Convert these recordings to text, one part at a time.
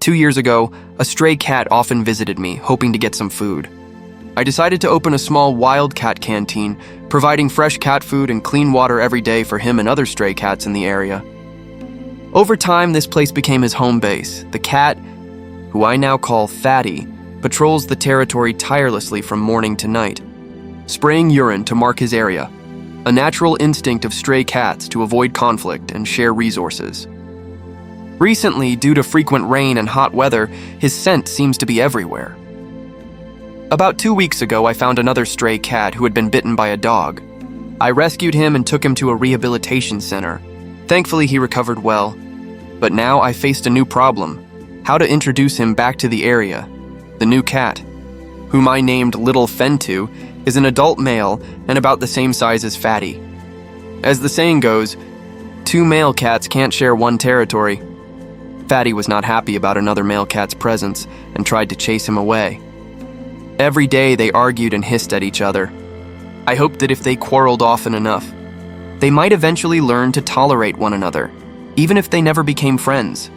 2 years ago, a stray cat often visited me, hoping to get some food. I decided to open a small wildcat canteen, providing fresh cat food and clean water every day for him and other stray cats in the area. Over time, this place became his home base. The cat, who I now call Fatty, patrols the territory tirelessly from morning to night, spraying urine to mark his area, a natural instinct of stray cats to avoid conflict and share resources. Recently, due to frequent rain and hot weather, his scent seems to be everywhere. About 2 weeks ago, I found another stray cat who had been bitten by a dog. I rescued him and took him to a rehabilitation center. Thankfully, he recovered well. But now I faced a new problem: how to introduce him back to the area. The new cat, whom I named Little Fentoo, is an adult male and about the same size as Fatty. As the saying goes, two male cats can't share one territory. Fatty was not happy about another male cat's presence and tried to chase him away. Every day they argued and hissed at each other. I hoped that if they quarreled often enough, they might eventually learn to tolerate one another, even if they never became friends.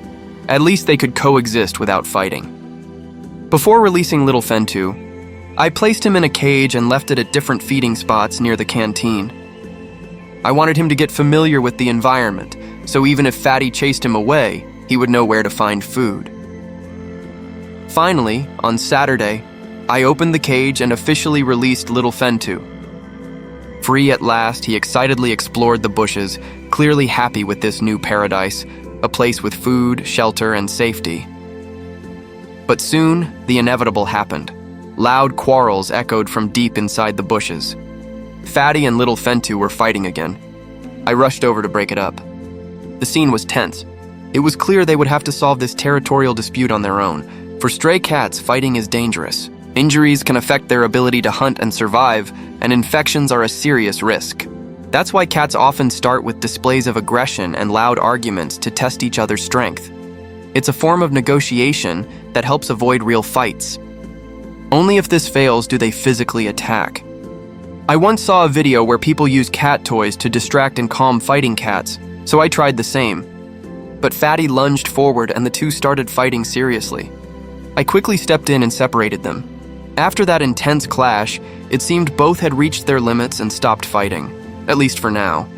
At least they could coexist without fighting. Before releasing Little Fentoo, I placed him in a cage and left it at different feeding spots near the canteen. I wanted him to get familiar with the environment, so even if Fatty chased him away, he would know where to find food. Finally, on Saturday, I opened the cage and officially released Little Fentoo. Free at last, he excitedly explored the bushes, clearly happy with this new paradise, a place with food, shelter, and safety. But soon, the inevitable happened. Loud quarrels echoed from deep inside the bushes. Fatty and Little Fentoo were fighting again. I rushed over to break it up. The scene was tense. It was clear they would have to solve this territorial dispute on their own. For stray cats, fighting is dangerous. Injuries can affect their ability to hunt and survive, and infections are a serious risk. That's why cats often start with displays of aggression and loud arguments to test each other's strength. It's a form of negotiation that helps avoid real fights. Only if this fails do they physically attack. I once saw a video where people use cat toys to distract and calm fighting cats, so I tried the same. But Fatty lunged forward and the two started fighting seriously. I quickly stepped in and separated them. After that intense clash, it seemed both had reached their limits and stopped fighting, at least for now.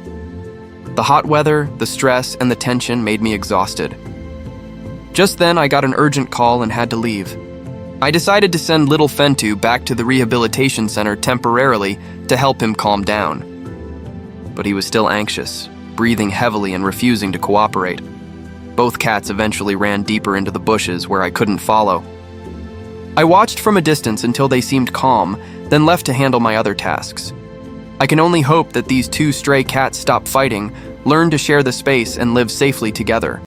The hot weather, the stress, and the tension made me exhausted. Just then, I got an urgent call and had to leave. I decided to send Little Fentoo back to the rehabilitation center temporarily to help him calm down. But he was still anxious, breathing heavily and refusing to cooperate. Both cats eventually ran deeper into the bushes where I couldn't follow. I watched from a distance until they seemed calm, then left to handle my other tasks. I can only hope that these two stray cats stop fighting, learn to share the space, and live safely together.